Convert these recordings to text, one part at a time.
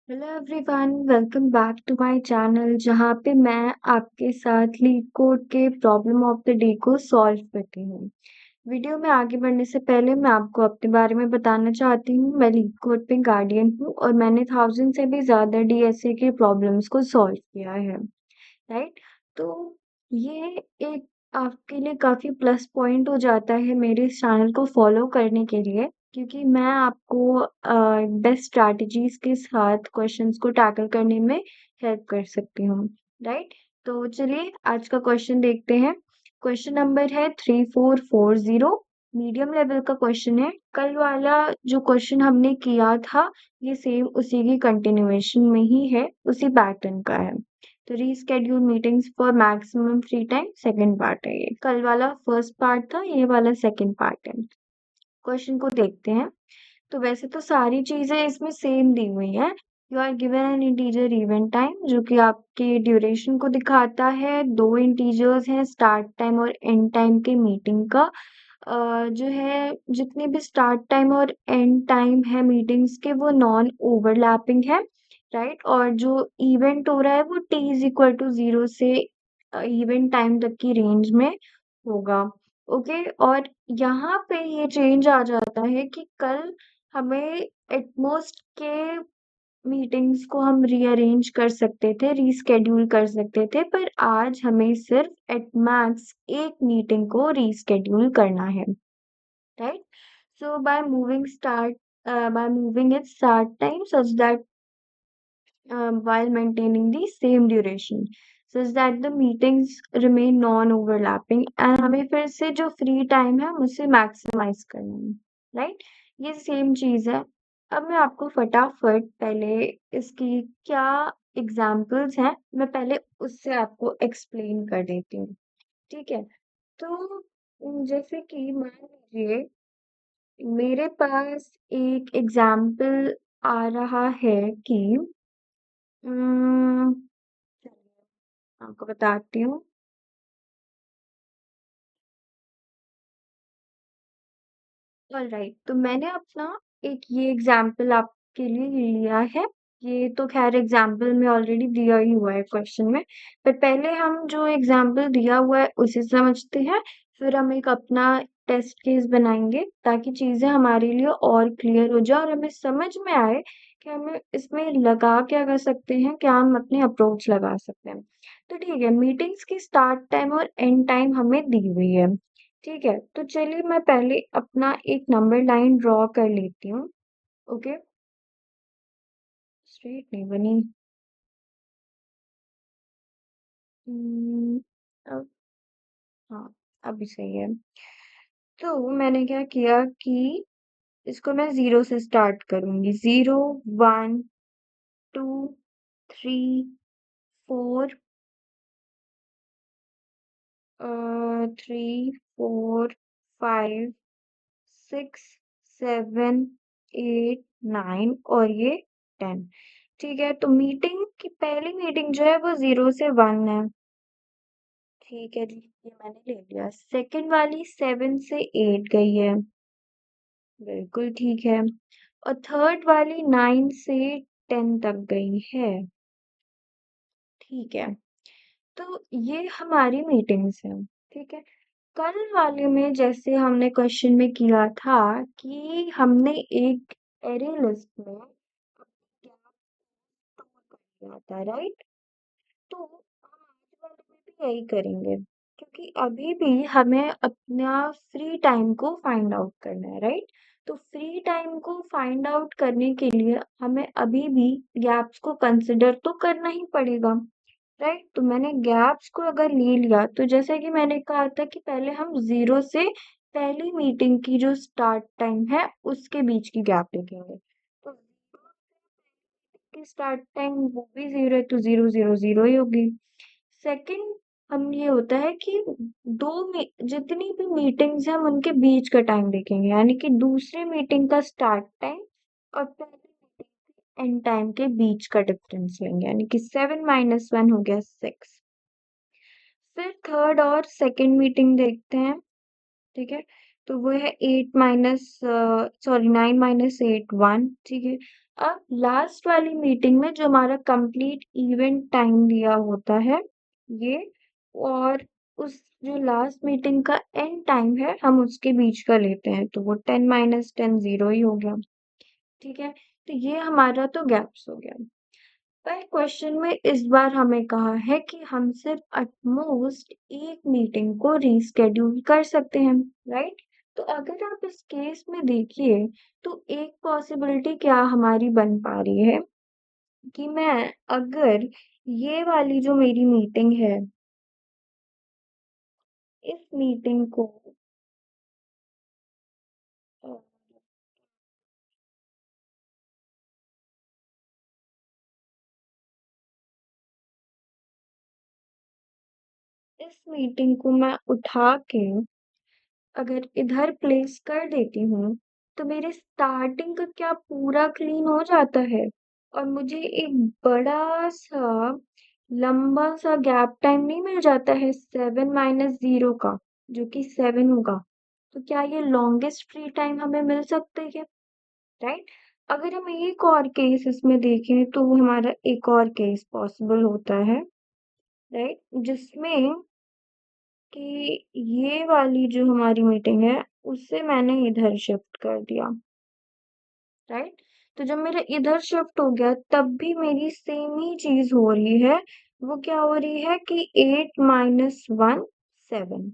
Hello everyone, welcome back to my channel जहाँ पे मैं आपके साथ लीड कोड के प्रॉब्लम ऑफ द डे को सॉल्व करती हूँ। वीडियो में आगे बढ़ने से पहले मैं आपको अपने बारे में बताना चाहती हूँ। मैं लीड कोड पे गार्डियन हूँ और मैंने 1000 से भी ज़्यादा डीएसए के प्रॉब्लम्स को सॉल्व किया है। राइट। तो ये एक आपके लिए काफी प्लस पॉइंट हो जाता है मेरे इस चैनल को फॉलो करने के लिए, क्योंकि मैं आपको बेस्ट स्ट्रैटेजीज के साथ क्वेश्चंस को टैकल करने में हेल्प कर सकती हूँ। राइट। तो चलिए आज का क्वेश्चन देखते हैं। क्वेश्चन नंबर है 3440। मीडियम लेवल का क्वेश्चन है। कल वाला जो क्वेश्चन हमने किया था ये सेम उसी की कंटिन्यूएशन में ही है, उसी पैटर्न का है। तो reschedule meetings for maximum free time second part है। ये कल वाला फर्स्ट पार्ट था, ये वाला सेकंड पार्ट है। क्वेश्चन को देखते हैं। तो वैसे तो सारी चीजें इसमें सेम दी हुई हैं। You are given an integer event time जो कि आपके ड्यूरेशन को दिखाता है। दो इंटीजर्स हैं, स्टार्ट टाइम और एंड टाइम के मीटिंग का। जो है जितने भी स्टार्ट टाइम और एंड टाइम है मीटिंग्स के वो नॉन ओवरलैपिंग है। राइट। और जो इवेंट हो रहा है वो t इज इक्वल टू 0 से इवेंट टाइम तक की रेंज में होगा। ओके। और यहाँ पे ये चेंज आ जाता है कि कल हमें एटमोस्ट के मीटिंग्स को हम रीअरेंज कर सकते थे, रीस्केड्यूल कर सकते थे, पर आज हमें सिर्फ एट मैक्स एक मीटिंग को रीस्केड्यूल करना है। Right. So by moving its start time such that while maintaining the same duration, such that the meetings remain non-overlapping, and हमें फिर से जो फ्री टाइम है हम उसे मैक्सिमाइज करना है। राइट। ये सेम चीज है। अब मैं आपको फटाफट पहले इसकी क्या एग्जाम्पल्स हैं मैं पहले उससे आपको एक्सप्लेन कर देती हूँ। ठीक है। तो जैसे कि मान लीजिए मेरे पास एक एग्जाम्पल आ रहा है कि उम्म, आपको बताती हूँ। ऑलराइट, तो मैंने अपना एक ये एग्जाम्पल आपके लिए लिया है। ये तो खैर एग्जाम्पल में ऑलरेडी दिया ही हुआ है क्वेश्चन में, पर पहले हम जो एग्जाम्पल दिया हुआ है उसे समझते हैं, फिर हम एक अपना टेस्ट केस बनाएंगे ताकि चीजें हमारे लिए और क्लियर हो जाए और हमें समझ में आए कि हमें इसमें लगा क्या कर सकते हैं, क्या हम अपनी अप्रोच लगा सकते हैं। तो ठीक है, मीटिंग्स की स्टार्ट टाइम और एंड टाइम हमें दी हुई है। ठीक है, तो चलिए मैं पहले अपना एक नंबर लाइन ड्रॉ कर लेती हूँ। ओके। स्ट्रेट नहीं बनी। अब हाँ, अभी सही है। तो मैंने क्या किया कि इसको मैं 0 से स्टार्ट करूंगी। 0, 1, 2, 3, 4, 3, 4, 5, 6, 7, 8, 9 और ये 10। ठीक है, तो मीटिंग की पहली मीटिंग जो है वो 0 से 1 है। ठीक है जी, ये मैंने ले लिया। सेकंड वाली 7 से 8 गई है। बिल्कुल ठीक है। और थर्ड वाली 9 से 10 तक गई है। ठीक है। तो ये हमारी मीटिंग्स हैं। ठीक है। कल वाले में जैसे हमने क्वेश्चन में किया था कि हमने एक एरे लिस्ट में गैप स्टोर कर दिया था। राइट। तो हम आज वाले में भी यही करेंगे, क्योंकि अभी भी हमें अपना फ्री टाइम को फाइंड आउट करना है। राइट। तो फ्री टाइम को फाइंड आउट करने के लिए हमें अभी भी गैप्स को कंसिडर तो करना ही पड़ेगा। राइट। तो मैंने गैप्स को अगर ले लिया तो जैसे कि मैंने कहा था कि पहले हम 0 से पहली मीटिंग की जो स्टार्ट टाइम है उसके बीच की गैप लिखेंगे। तो 0 की स्टार्ट टाइम वो भी 0 है तो 0 0 0 ही होगी। सेकंड हम ये होता है कि जितनी भी मीटिंग्स हैं हम उनके बीच का टाइम देखेंगे, यानी कि दूसरी मीटिंग का स्टार्ट टाइम और पहली मीटिंग के एंड टाइम के बीच का डिफरेंस लेंगे, यानी कि 7 - 1 हो गया 6। फिर थर्ड और सेकंड मीटिंग देखते हैं। ठीक है। तो वो है 8 माइनस सॉरी 9 - 8 1। ठीक है। अब लास्ट वाली मीटिंग में जो हमारा कंप्लीट इवेंट टाइम दिया होता है ये, और उस जो लास्ट मीटिंग का एंड टाइम है हम उसके बीच का लेते हैं, तो वो 10 - 10 0 ही हो गया। ठीक है, तो ये हमारा तो गैप्स हो गया। पर क्वेश्चन में इस बार हमें कहा है कि हम सिर्फ एटमोस्ट एक मीटिंग को रीस्केड्यूल कर सकते हैं, राइट? तो अगर आप इस केस में देखिए, तो एक पॉसिबिलिटी क्या हमारी बन पा रही है कि मैं अगर ये वाली जो मेरी मीटिंग है, इस मीटिंग को अ, इस मीटिंग को मैं उठा के अगर इधर प्लेस कर देती हूँ, तो मेरे स्टार्टिंग का क्या पूरा क्लीन हो जाता है और मुझे एक बड़ा-सा, लंबा-सा गैप टाइम नहीं मिल जाता है 7 - 0 का, जो कि 7 होगा। तो क्या ये लॉन्गेस्ट फ्री टाइम हमें मिल सकती है, राइट? अगर हम एक और केस इसमें देखें, तो वो हमारा एक और केस पॉसिबल होता है, राइट? जिसमें कि ये वाली जो हमारी मीटिंग है, उसे मैंने इधर शिफ्ट कर दिया, राइट? तो जब मेरा इधर शिफ्ट हो गया, तब भी मेरी सेम ही चीज़ हो रही है। वो क्या हो रही है कि 8 - 1 7।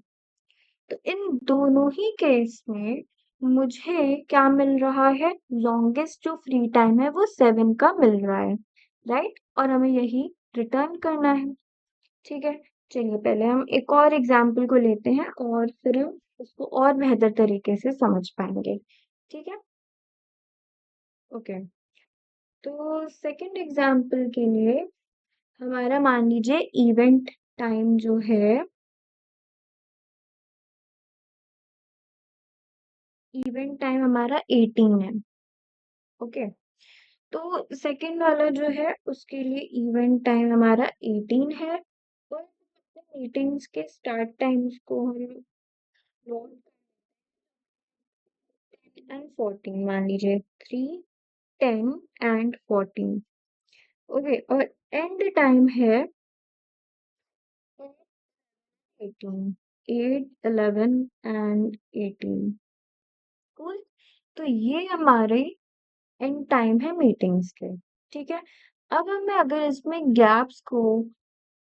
तो इन दोनों ही केस में मुझे क्या मिल रहा है? लॉन्गेस्ट जो फ्री टाइम है, वो 7 का मिल रहा है, राइट? और हमें यही रिटर्न करना है। ठीक है, चलिए पहले हम एक और एग्जाम्पल को लेते हैं और फिर हम उसको और बेहतर तरीके से समझ पाएंगे। ठीक है, ओके। तो सेकंड एग्जाम्पल के लिए हमारा मान लीजिए इवेंट टाइम जो है, इवेंट टाइम हमारा 18 है। ओके, तो सेकंड वाला जो है उसके लिए इवेंट टाइम हमारा 18 है, और मीटिंग्स के स्टार्ट टाइम्स को हम नोट एंड 14 मान लीजिए, 3 10 एंड 14। ओके, और एंड टाइम है 18, 8 11 एंड 18। कूल, तो ये हमारे एंड टाइम है मीटिंग्स के। ठीक है, अब हमें अगर इसमें गैप्स को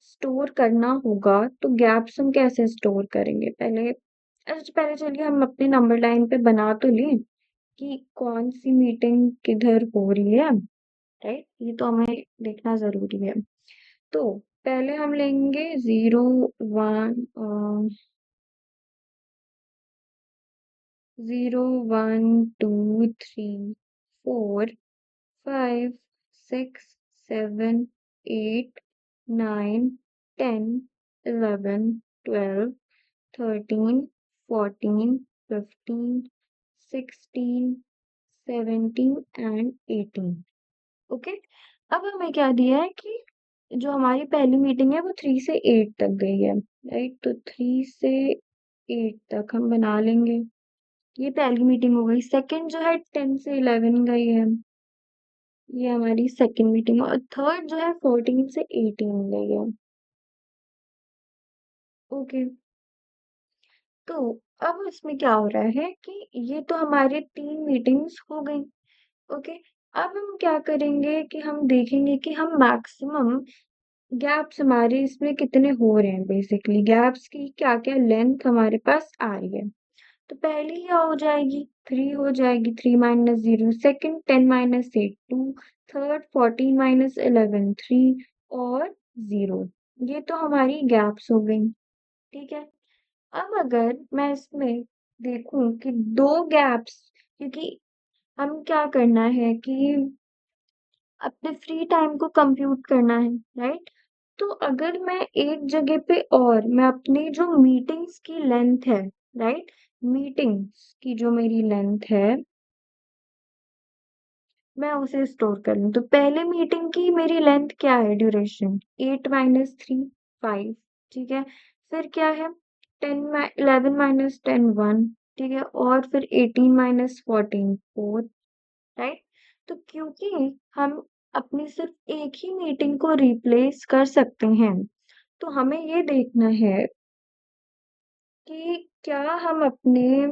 स्टोर करना होगा, तो गैप्स हम कैसे स्टोर करेंगे? पहले चलिए हम अपने नंबर लाइन पे बना तो लें कि कौन सी मीटिंग किधर हो रही है, राइट? ये तो हमें देखना ज़रूरी है। तो पहले हम लेंगे 0 1 0 1 2 3 4 5 6 7 8 9 10 11 12 13 14 15 16 17 एंड 18। ओके, अब हमें क्या दिया है कि जो हमारी पहली मीटिंग है वो 3 से 8 तक गई है, राइट? तो 3 से 8 तक हम बना लेंगे, ये पहली मीटिंग हो गई। सेकंड जो है 10 से 11 गई है, ये हमारी सेकंड मीटिंग, और थर्ड जो है 14 से 18 गई है। ओके, तो अब इसमें क्या हो रहा है कि ये तो हमारे 3 मीटिंग्स हो गई। ओके, अब हम क्या करेंगे कि हम देखेंगे कि हम मैक्सिमम गैप्स हमारे इसमें कितने हो रहे हैं, बेसिकली गैप्स की क्या-क्या लेंथ हमारे पास आ रही है। तो पहली क्या हो जाएगी? 3 हो जाएगी, 3 - 0, सेकंड 10 - 8 2, थर्ड 14 - 11 3 और 0। ये तो हमारी गैप्स हो गई, ठीक है? अब अगर मैं इसमें देखूं कि 2 गैप्स, क्योंकि हम क्या करना है कि अपने फ्री टाइम को कंप्यूट करना है, राइट? तो अगर मैं एक जगह पे, और मैं अपनी जो मीटिंग्स की लेंथ है, राइट? मीटिंग्स की जो मेरी लेंथ है, मैं उसे स्टोर कर लूँ। तो पहले मीटिंग की मेरी लेंथ क्या है, ड्यूरेशन 8 - 3 5, ठीक है? फिर क्या है, 11 - 10 1, ठीक है? और फिर 18 - 14 4, राइट? तो क्योंकि हम अपनी सिर्फ एक ही मीटिंग को रिप्लेस कर सकते हैं, तो हमें ये देखना है कि क्या हम अपने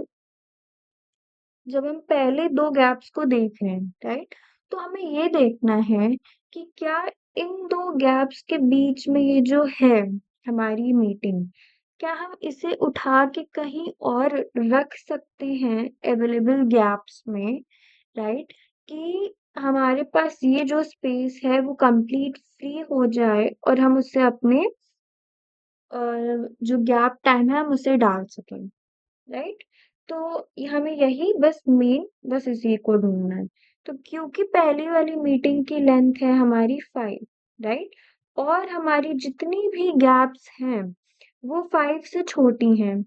जब हम पहले 2 गैप्स को देख रहे हैं, राइट? तो हमें ये देखना है कि क्या इन 2 गैप्स के बीच में ये जो है हमारी मीटिंग, क्या हम इसे उठा के कहीं और रख सकते हैं अवेलेबल गैप्स में, राइट? कि हमारे पास ये जो स्पेस है वो कंप्लीट फ्री हो जाए और हम उसे अपने अ, जो गैप टाइम है हम उसे डाल सकें। राइट? तो हमें यही बस इसी को ढूँढना है। तो क्योंकि पहली वाली मीटिंग की लेंथ है हमारी 5, राइट? और हमारी जितनी भी गैप्स हैं, वो 5 से छोटी हैं,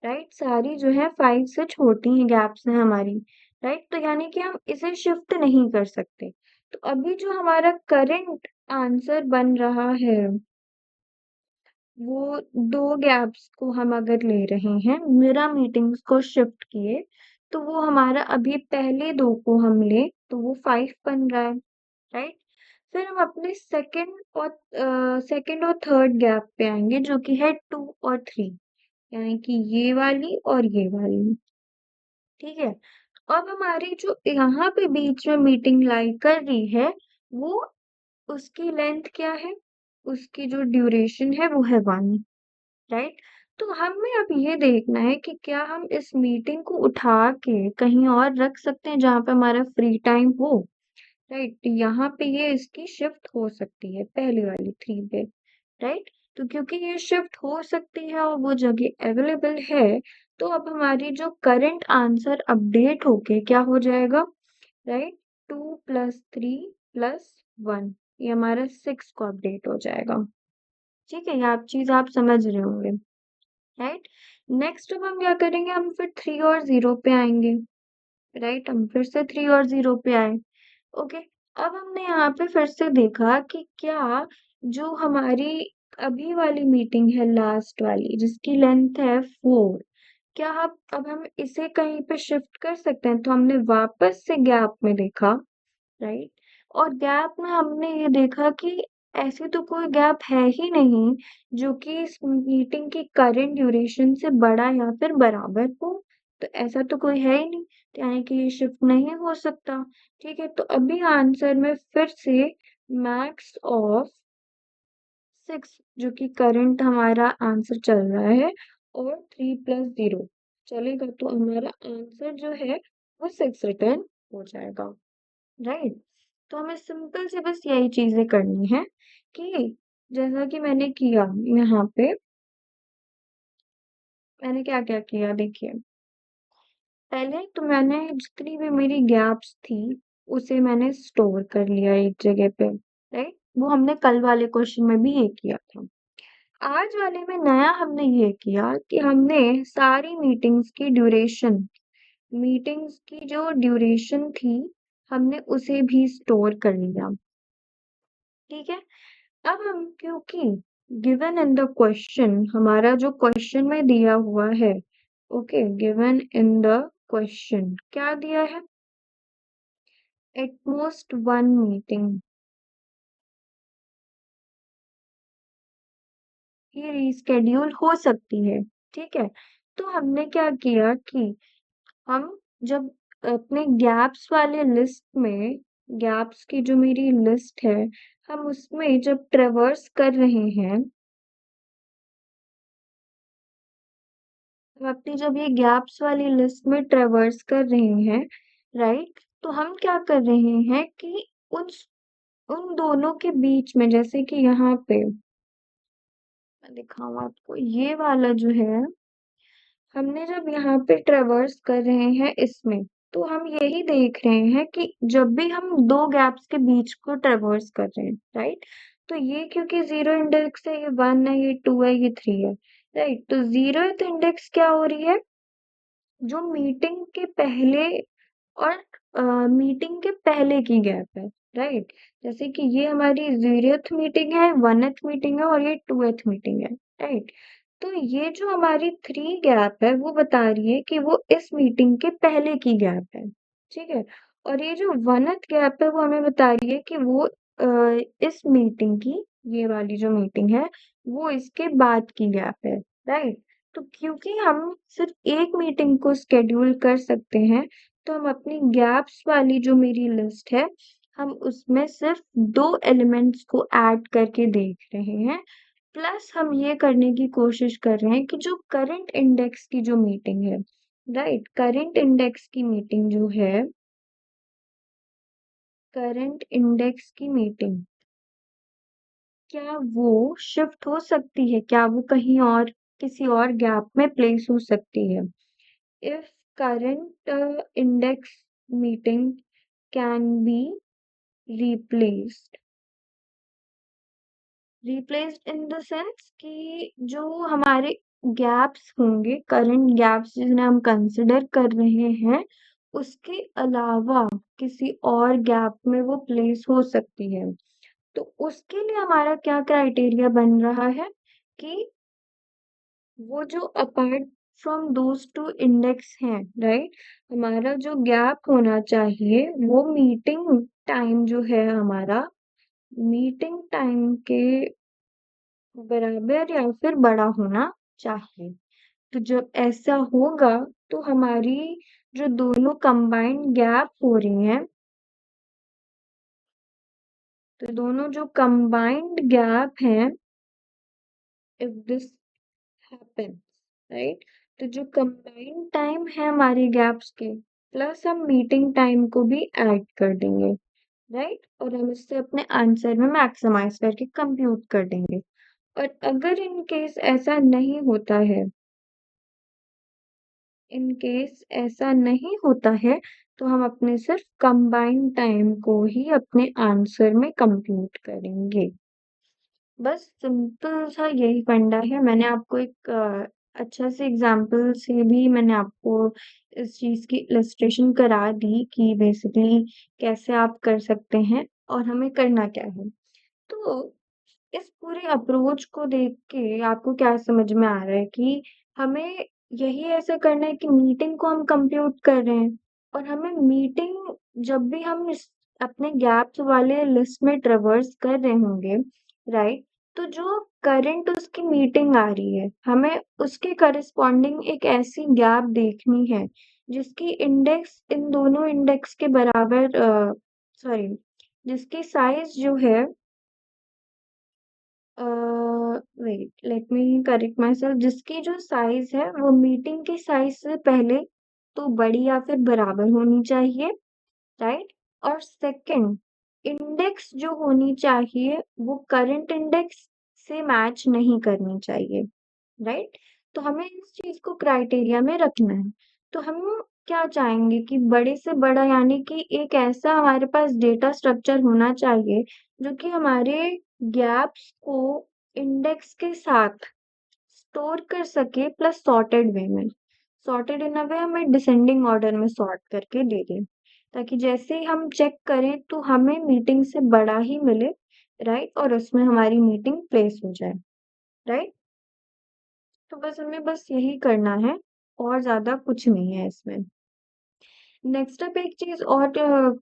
राइट? सारी जो है 5 से छोटी ही गैप्स हैं हमारी, राइट? तो यानी कि हम इसे शिफ्ट नहीं कर सकते। तो अभी जो हमारा करंट आंसर बन रहा है वो 2 गैप्स को हम अगर ले रहे हैं, मेरा मीटिंग्स को शिफ्ट किए, तो वो हमारा अभी पहले 2 को हम लें, तो वो 5 बन रहा है, राइट? फिर हम अपने सेकंड और थर्ड गैप पे आएँगे जो कि है 2 और 3 यानी कि ये वाली और ये वाली, ठीक है? अब हमारी जो यहाँ पे बीच में मीटिंग लाई कर रही है, वो उसकी लेंथ क्या है? उसकी जो ड्यूरेशन है वो है 1। राइट? तो हमें अब ये देखना है कि क्या हम इस मीटिंग को उठा के कहीं और रख सकते हैं जहाँ पे हमारा फ्री टाइम हो, राइट? यहाँ पे ये इसकी शिफ्ट हो सकती है पहली वाली 3 पे, राइट? तो क्योंकि ये शिफ्ट हो सकती है और वो जगह अवेलेबल है, तो अब हमारी जो करंट आंसर अपडेट होके क्या हो जाएगा, राइट? 2 + 3 + 1 ये हमारा 6 को अपडेट हो जाएगा। ठीक है? ये चीज़ आप समझ रहे होंगे। राइट? नेक्स्ट अब हम क्या करेंगे हम फिर 3 और 0 पे आएँगे, राइट? हम फिर से 3 और 0 पे आए, ओके? अब हमने यहाँ पे फिर से देखा कि क्या जो हमारी अभी वाली मीटिंग है लास्ट वाली जिसकी लेंथ है 4 क्या अब हम इसे कहीं पे शिफ्ट कर सकते हैं? तो हमने वापस से गैप में देखा राइट? और गैप में हमने ये देखा कि ऐसी तो कोई गैप है ही नहीं जो कि इस मीटिंग की करंट ड्यूरेशन से बड़ा या फिर बराबर हो। तो ऐसा तो कोई है ही नहीं, तो यानी कि ये शिफ्ट नहीं हो सकता। ठीक है, तो अभी आंसर में फिर से मैक्स ऑफ 6 जो कि करंट हमारा आंसर चल रहा है और 3 + 0 चलेगा तो हमारा आंसर जो है वो 6 रिटर्न हो जाएगा। राइट? तो हमें सिंपल से बस यही चीज़ें करनी है कि जैसा कि मैंने किया यहाँ पे, मैंने क्या-क्या किया देखिए। पहले तो मैंने जितनी भी मेरी गैप्स थी, उसे मैंने स्टोर कर लिया एक जगह पे, राइट? वो हमने कल वाले क्वेश्चन में भी ये किया था। आज वाले में नया हमने ये किया कि हमने सारी मीटिंग्स की जो ड्यूरेशन थी, हमने उसे भी स्टोर कर लिया, ठीक है? अब हम क्योंकि गिवन इन द क्वेश्चन हमारा जो क्वेश्चन में दिया हुआ है okay given in the question क्या दिया है at most one meeting he reschedule हो सकती है ठीक है तो हमने क्या किया कि हम जब अपने गैप्स वाले लिस्ट में गैप्स की जो मेरी लिस्ट है हम उसमें जब ट्रेवर्स कर रहे हैं हम अपनी जब ये गैप्स वाली लिस्ट में ट्रेवर्स कर रहे हैं, राइट? तो हम क्या कर रहे हैं कि उन उन दोनों के बीच में जैसे कि यहाँ पे मैं दिखाऊँ आपको ये वाला जो है, हमने जब यहाँ पे ट्रेवर्स कर रहे हैं इसमें, तो हम यही देख रहे हैं कि जब भी हम 2 गैप्स के बीच को ट्रेवर्स कर रहे हैं, राइट? तो ये क्योंकि 0 इंडेक्स है, ये 1 है, ये 2 है, ये 3 है, राइट? तो 0th इंडेक्स क्या हो रही है? जो मीटिंग के पहले और मीटिंग के पहले की गैप है, राइट? जैसे कि ये हमारी 0th मीटिंग है, 1th मीटिंग है और ये 2th मीटिंग है, राइट? तो ये जो हमारी 3 गैप है, वो बता रही है कि वो इस मीटिंग के पहले की गैप है, ठीक है? और ये जो वनथ गैप है वो हमें बता रही है कि वो इस मीटिंग की, ये वाली जो मीटिंग है वो इसके बाद की गैप है, राइट। तो क्योंकि हम सिर्फ एक मीटिंग को स्केड्यूल कर सकते हैं, तो हम अपनी गैप्स वाली जो मेरी लिस्ट है, हम उसमें सिर्फ 2 एलिमेंट्स को ऐड करके देख रहे हैं। प्लस हम ये करने की कोशिश कर रहे हैं कि जो करंट इंडेक्स की जो मीटिंग है, राइट, करंट इंडेक्स की मीटिंग जो है, करंट इंडेक्स की मीटिंग, क्या वो शिफ्ट हो सकती है? क्या वो कहीं और किसी और गैप में प्लेस हो सकती है? If current index meeting can be replaced, replaced in the sense कि जो हमारे गैप्स होंगे, करंट गैप्स जिन्हें हम कंसिडर कर रहे हैं, उसके अलावा किसी और गैप में वो प्लेस हो सकती है। तो उसके लिए हमारा क्या क्राइटेरिया बन रहा है कि वो जो apart from those two index हैं, राइट, हमारा जो गैप होना चाहिए वो मीटिंग टाइम जो है हमारा, मीटिंग टाइम के बराबर या फिर बड़ा होना चाहिए। तो जब ऐसा होगा तो हमारी जो दोनों कंबाइंड गैप हो रही हैं, तो दोनों जो कंबाइंड गैप हैं, इफ दिस हैपेंस, राइट, तो जो कंबाइंड टाइम है हमारे गैप्स के, प्लस हम मीटिंग टाइम को भी ऐड कर देंगे, राइट, और हम इससे अपने आंसर में मैक्सिमाइज करके कंप्यूट कर देंगे। और अगर इन केस ऐसा नहीं होता है, इन केस ऐसा नहीं होता है, तो हम अपने सिर्फ कंबाइंड टाइम को ही अपने आंसर में कंप्यूट करेंगे। बस सिंपल सा यही फंडा है। मैंने आपको एक अच्छा से एग्जाम्पल से भी मैंने आपको इस चीज़ की इलस्ट्रेशन करा दी कि बेसिकली कैसे आप कर सकते हैं और हमें करना क्या है। तो इस पूरे अप्रोच को देख के आपको क्या समझ में आ रहा है कि हमें यही ऐसा करना है कि मीटिंग को हम कंप्यूट कर रहे हैं और हमें मीटिंग जब भी हम इस अपने गैप्स वाले लिस्ट में ट्रेवर्स कर रहे होंगे, राइट, तो जो करंट उसकी मीटिंग आ रही है हमें उसके करस्पॉन्डिंग एक ऐसी गैप देखनी है जिसकी इंडेक्स इन दोनों इंडेक्स के बराबर, सॉरी, जिसकी साइज जो है, wait let me correct myself, जिसकी जो साइज है वो मीटिंग के साइज से पहले तो बड़ी या फिर बराबर होनी चाहिए, राइट, और सेकंड इंडेक्स जो होनी चाहिए वो करंट इंडेक्स से मैच नहीं करनी चाहिए, राइट। तो हमें इस चीज को क्राइटेरिया में रखना है। तो हम क्या चाहेंगे कि बड़े से बड़ा यानी कि एक ऐसा हमारे पास डेटा स्ट्रक्चर होना चाहिए जो कि हमारे गैप्स को इंडेक्स के साथ स्टोर कर सके, प्लस सॉर्टेड वे में, सॉर्टेड इन अ वे हमें डिसेंडिंग ऑर्डर में सॉर्ट करके दे दे, ताकि जैसे ही हम चेक करें तो हमें मीटिंग से बड़ा ही मिले, राइट, और उसमें हमारी मीटिंग प्लेस हो जाए, राइट। तो बस हमें बस यही करना है और ज़्यादा कुछ नहीं है इसमें। नेक्स्ट अप एक चीज़ और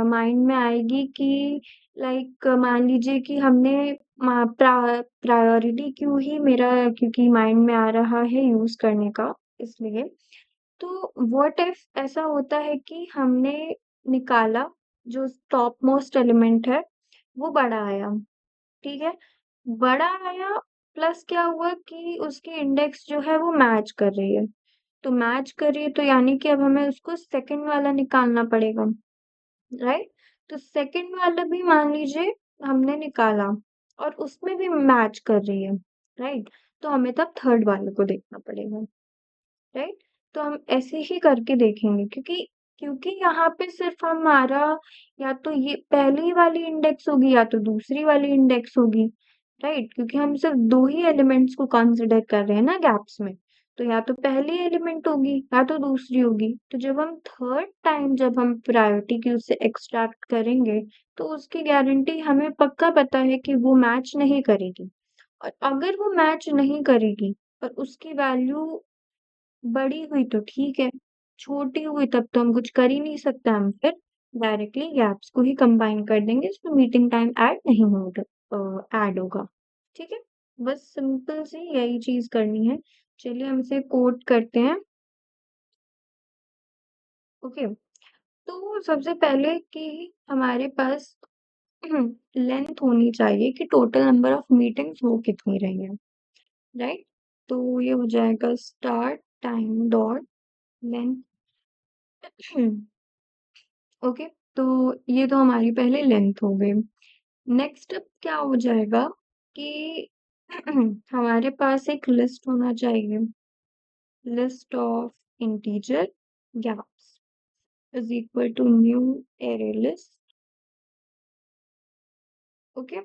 माइंड में आएगी कि लाइक मान लीजिए कि हमने प्रायोरिटी क्यों ही मेरा क्योंकि माइंड में आ रहा है यूज़ करने का, इसलिए। तो व्हाट इफ ऐसा होता है कि हमने निकाला जो टॉप मोस्ट एलिमेंट है वो बड़ा आया, ठीक है? बड़ा आया प्लस क्या हुआ कि उसकी इंडेक्स जो है वो मैच कर रही है। तो मैच कर रही है तो यानी कि अब हमें उसको सेकंड वाला निकालना पड़ेगा, राइट? तो सेकंड वाला भी मान लीजिए हमने निकाला और उसमें भी मैच कर रही है, राइट? तो हमें तब थर्ड वाले को देखना पड़ेगा, राइट। तो हम ऐसे ही करके देखेंगे क्योंकि क्योंकि यहाँ पे सिर्फ हमारा या तो ये पहली वाली इंडेक्स होगी या तो दूसरी वाली इंडेक्स होगी, राइट, क्योंकि हम सिर्फ दो ही एलिमेंट्स को कंसिडर कर रहे हैं ना गैप्स में। तो या तो पहली एलिमेंट होगी या तो दूसरी होगी। तो जब हम थर्ड टाइम जब हम प्रायोरिटी की उससे एक्सट्रैक्ट करेंगे तो उसकी गारंटी हमें पक्का पता है कि वो मैच नहीं करेगी। और अगर वो मैच नहीं करेगी और उसकी वैल्यू बड़ी हुई तो ठीक है, छोटी हुई तब तो हम कुछ कर ही नहीं सकते, हम फिर डायरेक्टली गैप्स को ही कंबाइन कर देंगे, इसमें मीटिंग टाइम ऐड नहीं होगा, ऐड होगा। ठीक है, बस सिंपल सी यही चीज करनी है। चलिए हम इसे कोड करते हैं। ओके, तो सबसे पहले कि हमारे पास लेंथ होनी चाहिए कि टोटल नंबर ऑफ मीटिंग्स हो कितनी रही है, राइट। तो ये हो जाएगा start time dot length. Okay, तो ये तो हमारी पहले लेंथ हो गई। नेक्स्ट अब क्या हो जाएगा कि हमारे पास एक लिस्ट होना चाहिए, list of integer gaps is equal to new array list। Okay,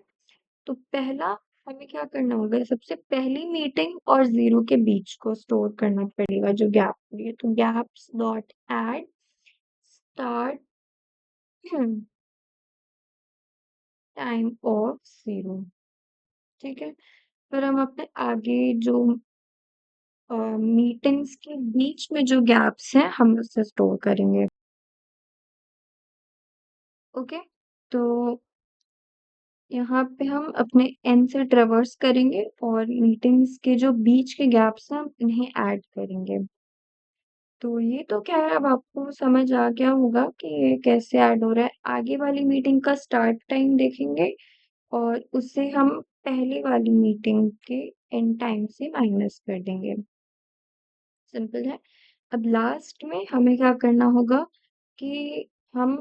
तो पहला हमें क्या करना होगा, सबसे पहली मीटिंग और जीरो के बीच को स्टोर करना पड़ेगा जो गैप है, तो gaps dot add start time of zero. ठीक है, फिर हम अपने आगे जो मीटिंग्स के बीच में जो गैप्स हैं हम उससे स्टोर करेंगे। ओके, तो यहाँ पे हम अपने एन से ट्रेवर्स करेंगे और मीटिंग्स के जो बीच के गैप्स हैं हम इन्हें ऐड करेंगे। तो ये तो क्या है, अब आपको समझ आ गया होगा कि ये कैसे ऐड हो रहा है। आगे वाली मीटिंग का स्टार्ट टाइम देखेंगे और उससे हम पहले वाली मीटिंग के एंड टाइम से माइनस कर देंगे। सिंपल है। अब लास्ट में हमें क्या करना होगा कि हम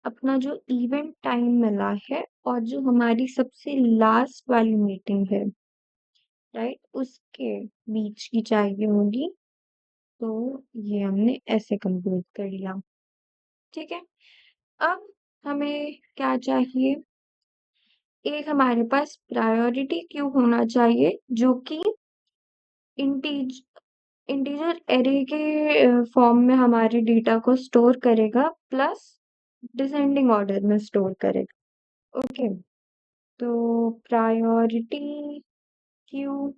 अपना जो इवेंट टाइम मिला है और जो हमारी सबसे लास्ट वाली मीटिंग है, राइट, उसके बीच की चाहिए होगी। तो ये हमने ऐसे कंप्यूट कर लिया। ठीक है, अब हमें क्या चाहिए, एक हमारे पास प्रायोरिटी क्यू होना चाहिए जो कि इंटीज इंटीजर एरे के फॉर्म में हमारे डेटा को स्टोर करेगा प्लस डिसेंडिंग ऑर्डर में स्टोर करेगा। ओके, तो प्रायोरिटी क्यू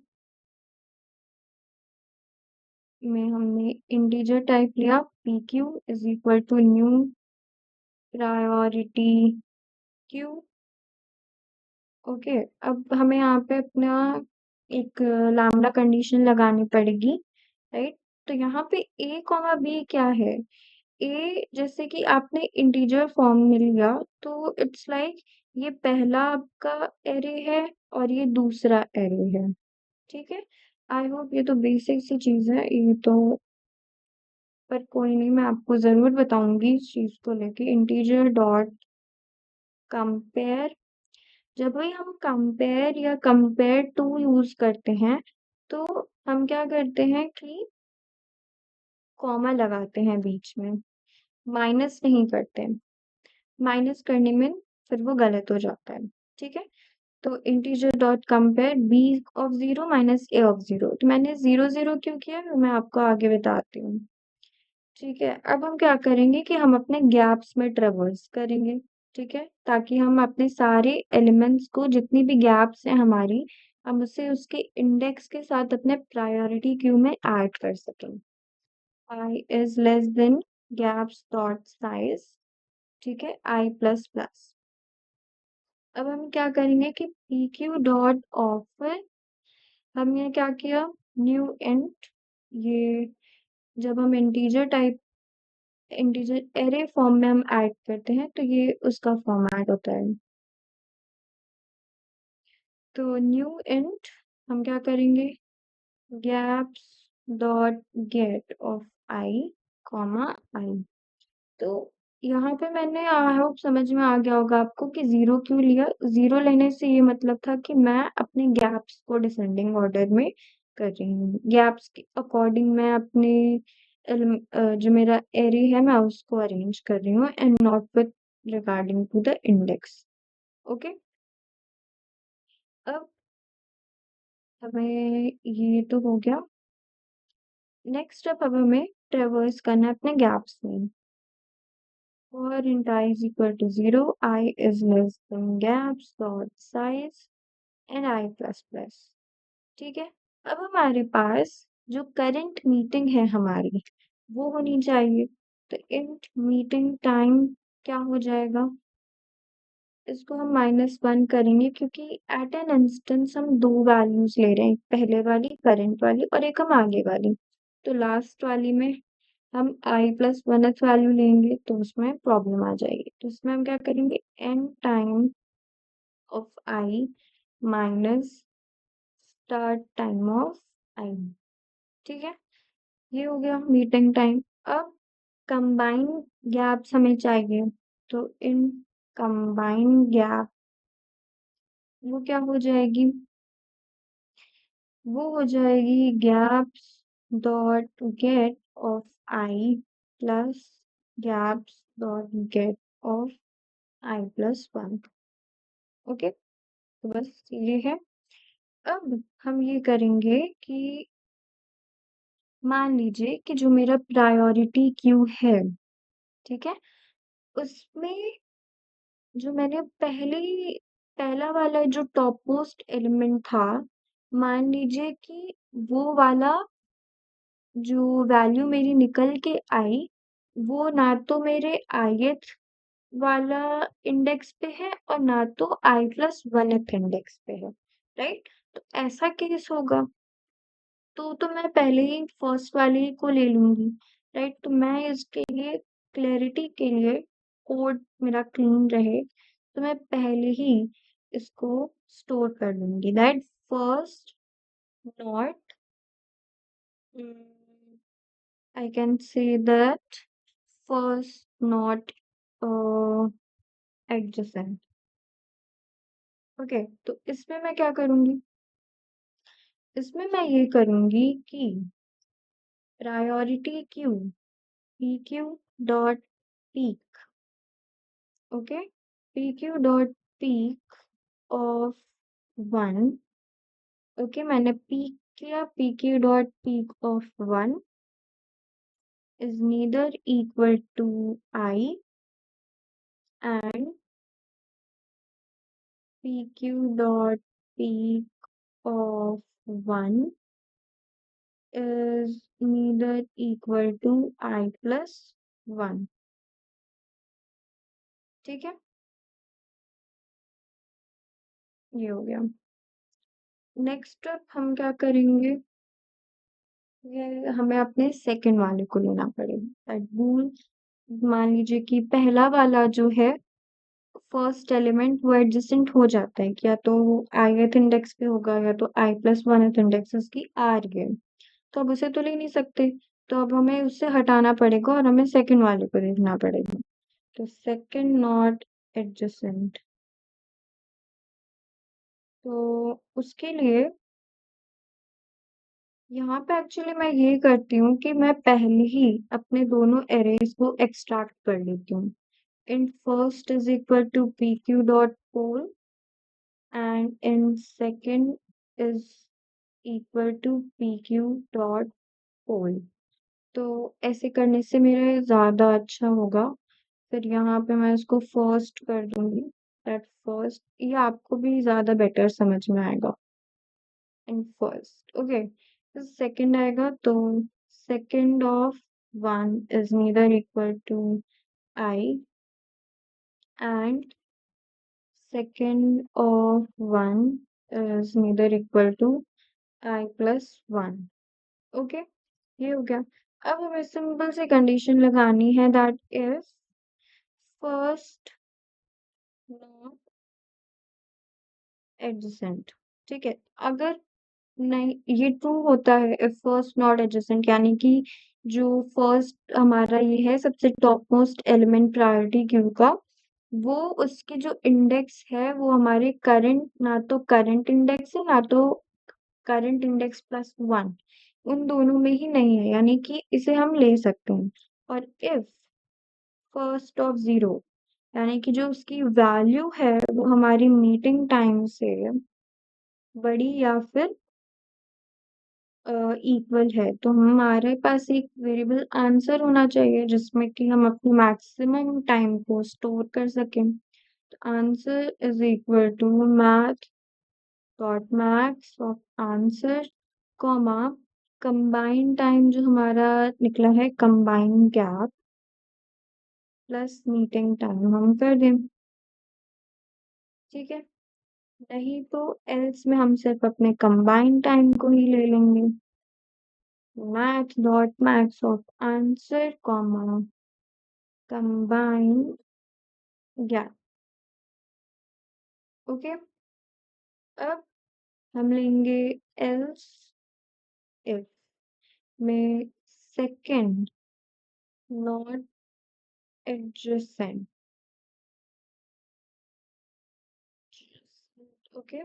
में हमने इंटीजर टाइप लिया, P Q is equal to new priority queue. Okay, अब हमें यहाँ पे अपना एक लैम्डा कंडीशन लगानी पड़ेगी, राइट। तो यहाँ पे ए कॉमा बी क्या है, ए जैसे कि आपने इंटीजर फॉर्म में लिया तो इट्स लाइक ये पहला आपका एरे है और ये दूसरा एरे है। ठीक है, आई होप ये तो बेसिक सी चीज है ये तो, पर कोई नहीं, मैं आपको जरूर बताऊंगी इस चीज को लेके। इंटीजर डॉट कंपेयर, जब भी हम कंपेयर या कंपेयर टू यूज करते हैं तो हम क्या करते हैं कि कॉमा लगाते हैं बीच में, माइनस नहीं करते। माइनस करने में फिर वो गलत हो जाता है। ठीक है, तो integer dot compare B of zero minus A of zero, तो मैंने जीरो जीरो क्यों किया मैं आपको आगे बताती हूँ। ठीक है, अब हम क्या करेंगे कि हम अपने गैप्स में ट्रेवर्स करेंगे। ठीक है, ताकि हम अपने सारे एलिमेंट्स को, जितनी भी गैप्स हैं हमारी, हम उसे उसके इंडेक्स के साथ अपने प्रायोरिटी क्यू में ऐड कर सकें। I is less than gaps dot size, ठीक है, आई प्लस प्लस। अब हम क्या करेंगे कि पी क्यू डॉट ऑफ, हमने क्या किया, न्यू इंट, ये जब हम इंटीजर एरे फॉर्म में हम ऐड करते हैं तो ये उसका फॉर्मेट होता है। तो न्यू इंट हम क्या करेंगे, gaps dot get of I comma I. तो यहाँ पे मैंने, आई होप समझ में आ गया होगा आपको कि जीरो क्यों लिया। जीरो लेने से ये मतलब था कि मैं अपने गैप्स को डिसेंडिंग ऑर्डर में कर रही हूँ, गैप्स के अकॉर्डिंग मैं अपने जो मेरा एरे है मैं उसको अरेंज कर रही हूँ and not with regarding to the index. Okay, अब हमें ये तो हो गया। नेक्स्ट स्टेप, अब हमें ट्रेवर्स करना है अपने गैप्स में। For int I is equal to 0, I is less than gaps dot size and I plus plus। ठीक है, अब हमारे पास जो करंट मीटिंग है हमारी, वो होनी चाहिए। तो इंट मीटिंग टाइम क्या हो जाएगा? इसको हम -1 करेंगे क्योंकि एट एन इंस्टेंस हम 2 वैल्यूज़ ले रहे हैं, पहले वाली करंट वाली और एक हम आगे वाली। तो लास्ट वाली में हम i+1th वैल्यू लेंगे तो उसमें प्रॉब्लम आ जाएगी। तो इसमें हम क्या करेंगे, n time of i minus start time of i। ठीक है, ये हो गया मीटिंग टाइम। अब कंबाइन गैप्स हमें चाहिए, तो इन कंबाइन गैप वो क्या हो जाएगी, वो हो जाएगी gaps dot get of I plus gaps dot get of i+1। Okay, तो बस ये है। अब हम ये करेंगे कि मान लीजिए कि जो मेरा प्रायोरिटी क्यू है, ठीक है, उसमें जो मैंने पहला वाला जो टॉप मोस्ट एलिमेंट था, मान लीजिए कि वो वाला जो वैल्यू मेरी निकल के आई, वो ना तो मेरे ith वाला इंडेक्स पे है और ना तो i+1th इंडेक्स पे है, राइट? तो ऐसा केस होगा तो मैं पहले ही फर्स्ट वाले को ले लूंगी, राइट? तो मैं इसके लिए क्लैरिटी के लिए कोड मेरा क्लीन रहे तो मैं पहले ही इसको स्टोर कर लूंगी that first not, I can say that first not uh, adjacent। Okay, तो इसमें मैं क्या करूंगी, इसमें मैं ये करूंगी कि priority queue P Q dot peak. Okay, P Q dot peek of 1। Okay, मैंने पीक किया, P Q dot peek of 1 is neither equal to I and pq dot peak of 1 is neither equal to i+1। ठीक है, ये हो गया। Next step हम क्या करेंगे, ये हमें अपने सेकंड वाले को लेना पड़ेगा दैट रूल। मान लीजिए कि पहला वाला जो है फर्स्ट एलिमेंट वो एडजेसेंट हो जाता है, या तो ith इंडेक्स पे होगा या तो i+1th इंडेक्स उसकी आ रही है, तो अब उसे तो ले नहीं सकते, तो अब हमें उससे हटाना पड़ेगा और हमें सेकंड वाले को देखना पड़ेगा। तो सेकंड नॉट एडजेसेंट, तो उसके लिए यहाँ पे एक्चुअली मैं ये करती हूँ कि मैं पहले ही अपने दोनों एरेज को एक्सट्रैक्ट कर लेती हूँ। int first is equal to pq dot poll and int second is equal to pq dot poll। तो ऐसे करने से मेरा ज़्यादा अच्छा होगा। फिर यहाँ पे मैं इसको फर्स्ट कर दूंगी दैट फर्स्ट, ये आपको भी ज़्यादा बेटर समझ में आएगा। एंड फर्स्ट, ओके, सेकंड आएगा तो second of 1 is neither equal to I and second of 1 is neither equal to i+1। Okay, ये हो गया। अब हमें सिंपल सी कंडीशन लगानी है that is first not adjacent. ठीक है, अगर नहीं ये ट्रू होता है इफ फर्स्ट नॉट एडजेसेंट, यानी कि जो फर्स्ट हमारा ये है सबसे top most element priority queue का, वो उसकी जो इंडेक्स है वो हमारे करंट, ना तो करंट इंडेक्स है ना तो करंट इंडेक्स +1, उन दोनों में ही नहीं है, यानी कि इसे हम ले सकते हैं। और इफ फर्स्ट ऑफ 0, यानी कि जो उसकी वैल्यू है वो हमारी मीटिंग टाइम से बड़ी या फिर इक्वल है, तो हमारे पास एक वेरिएबल आंसर होना चाहिए जिसमें कि हम अपनी मैक्सिमम टाइम को स्टोर कर सकें। तो answer is equal to math dot max of answer comma combined time जो हमारा निकला है, combined gap plus meeting time हम कर दें, ठीक है। नहीं तो एल्स में हम सिर्फ अपने कंबाइंड टाइम को ही ले लेंगे। Math dot max of answer comma combined gap. Okay, अब हम लेंगे एल्स इफ में सेकंड नॉट एडजेसेंट। ओके,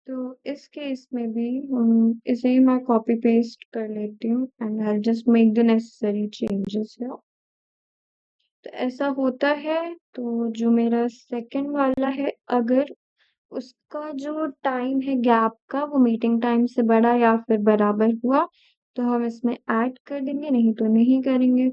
तो इस केस में भी हम इसे ही मैं कॉपी पेस्ट कर लेती हूँ and I just make the necessary changes here. तो ऐसा होता है, तो जो मेरा सेकंड वाला है, अगर उसका जो टाइम है गैप का वो मीटिंग टाइम से बड़ा या फिर बराबर हुआ तो हम इसमें ऐड कर देंगे, नहीं तो नहीं करेंगे,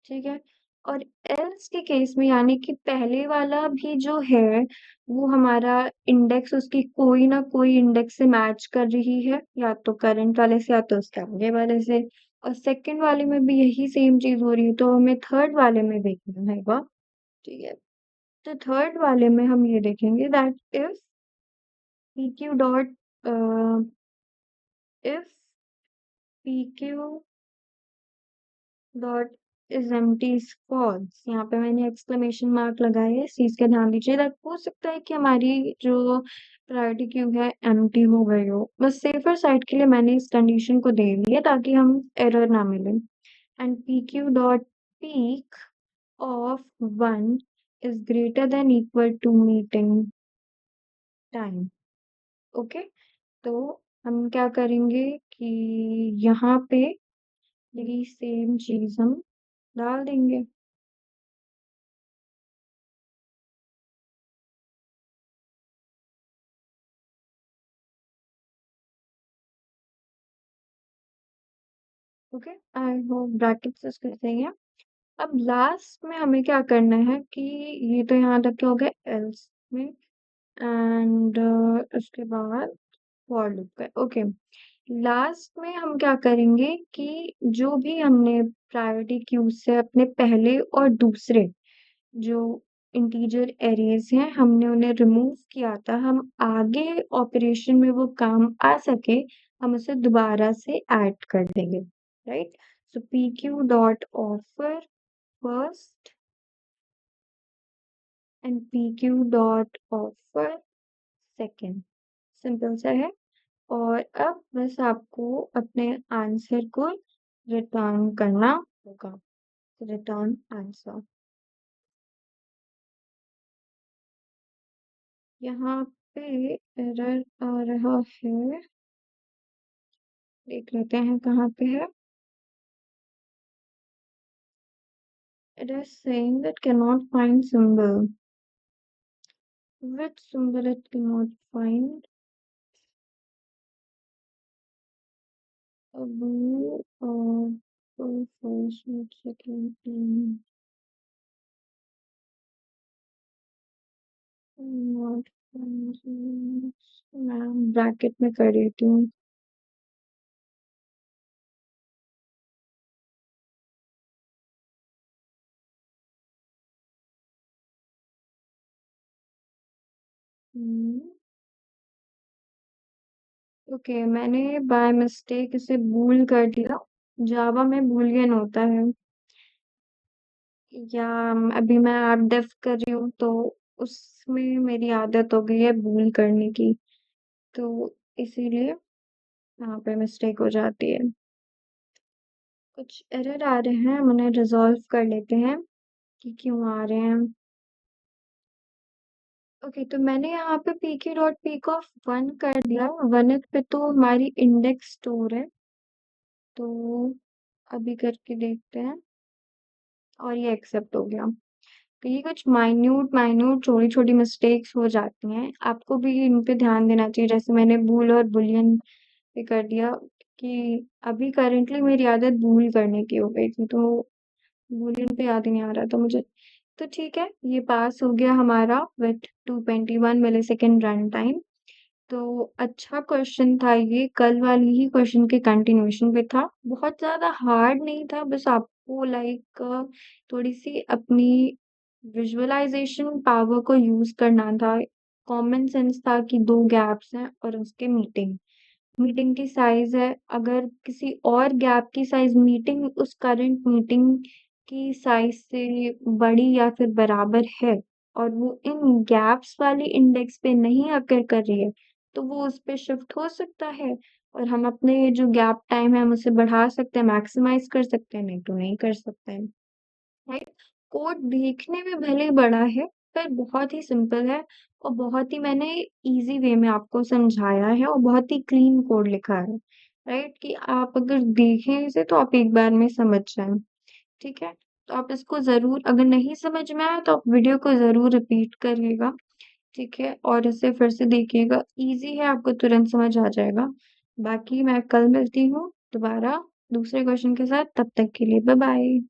ठीक है। और एल्स के केस में यानी कि पहले वाला भी जो है वो हमारा इंडेक्स उसकी कोई ना कोई इंडेक्स से मैच कर रही है, या तो करंट वाले से या तो उसके आगे वाले से, और सेकंड वाले में भी यही सेम चीज हो रही है, तो हमें थर्ड वाले में देखना है, ठीक है। तो थर्ड वाले में हम ये देखेंगे that if P Q dot if P Q dot is empty is false, यहाँ पे मैंने एक्सक्लेमेशन मार्क लगाया है, इस चीज का ध्यान दीजिए। दैट हो सकता है कि हमारी जो प्रायोरिटी क्यू है एम्प्टी हो गई हो, बस सेफर साइड के लिए मैंने इस कंडीशन को दे दी है ताकि हम एरर ना मिले। And P Q dot peek of 1 is greater than equal to meeting time. Okay, तो हम क्या करेंगे कि यहाँ पे यही सेम चीज हम डाल देंगे। ओके, आई होप ब्रैकेट्स इसके सही है। अब लास्ट में हमें क्या करना है कि ये तो यहाँ तक क्या हो गया एल्स में, एंड उसके बाद फॉर लूप का। ओके, लास्ट में हम क्या करेंगे कि जो भी हमने प्रायोरिटी क्यू से अपने पहले और दूसरे जो इंटीजर एरेज हैं हमने उन्हें रिमूव किया था, हम आगे ऑपरेशन में वो काम आ सके हम उसे दोबारा से ऐड कर देंगे, right. So P Q dot offer first and P Q dot offer second, simple सा है। और अब बस आपको अपने आंसर को रिटर्न करना होगा, रिटर्न आंसर। यहाँ पे एरर आ रहा है, देख लेते हैं कहाँ पे है। It is saying that cannot find symbol. Which symbol it cannot find? Blue or first, second, not find. मैं ब्रैकेट में कर देती हूँ। ओके, मैंने बाय मिस्टेक इसे भूल कर दिया। जावा में बूलियन होता है, या अभी मैं ऐप डेव कर रही हूँ तो उसमें मेरी आदत हो गई है भूल करने की, तो इसीलिए यहाँ पे मिस्टेक हो जाती है। कुछ एरर आ रहे हैं, हम उन्हें रिजॉल्व कर लेते हैं कि क्यों आ रहे हैं। ओके, तो मैंने यहाँ पे पी के डॉट पीक ऑफ 1 कर दिया, 1 पे तो हमारी इंडेक्स स्टोर है, तो अभी करके देखते हैं, और ये एक्सेप्ट हो गया। तो ये कुछ माइन्यूट माइन्यूट छोटी छोटी मिस्टेक्स हो जाती हैं, आपको भी इन पे ध्यान देना चाहिए, जैसे मैंने भूल और बुलियन पे कर दिया कि अभी करेंटली मेरी आदत भूल करने की हो गई थी, तो बुलियन पे याद ही नहीं आ रहा था मुझे। तो ठीक है, ये पास हो गया हमारा विथ 221 मिलीसेकंड रन टाइम। तो अच्छा क्वेश्चन था ये, कल वाली ही क्वेश्चन के कंटिन्यूएशन पे था। बहुत ज़्यादा हार्ड नहीं था, बस आपको लाइक थोड़ी-सी अपनी विजुअलाइज़ेशन पावर को यूज़ करना था। कॉमन सेंस था कि 2 गैप्स हैं और उसके मीटिंग। मीटिंग की साइज़ है, अगर किसी और गैप की साइज़ मीटिंग उस करंट मीटिंग की साइज़ से बड़ी या फिर बराबर है और वो इन गैप्स वाली इंडेक्स पे नहीं अकर कर रही है, तो वो उस पे शिफ्ट हो सकता है और हम अपने ये जो गैप टाइम है हम उसे बढ़ा सकते हैं, मैक्सिमाइज़ कर सकते हैं, नहीं तो नहीं कर सकते हैं। राइट? कोड देखने में भले ही बड़ा है, पर बहुत ही सिंपल है और बहुत ही मैंने ईज़ी वे में आपको समझाया है और बहुत ही क्लीन कोड लिखा है, राइट? कि आप अगर देखें इसे तो आप एक बार में समझ जाएँ, ठीक है? तो आप इसको ज़रूर अगर नहीं समझ में आया तो आप वीडियो को ज़रूर रिपीट करिएगा, ठीक है? और इसे फिर से देखिएगा, ईज़ी है आपको तुरंत समझ आ जाएगा। बाकी मैं कल मिलती हूँ दोबारा दूसरे क्वेश्चन के साथ, तब तक के लिए बाय-बाय।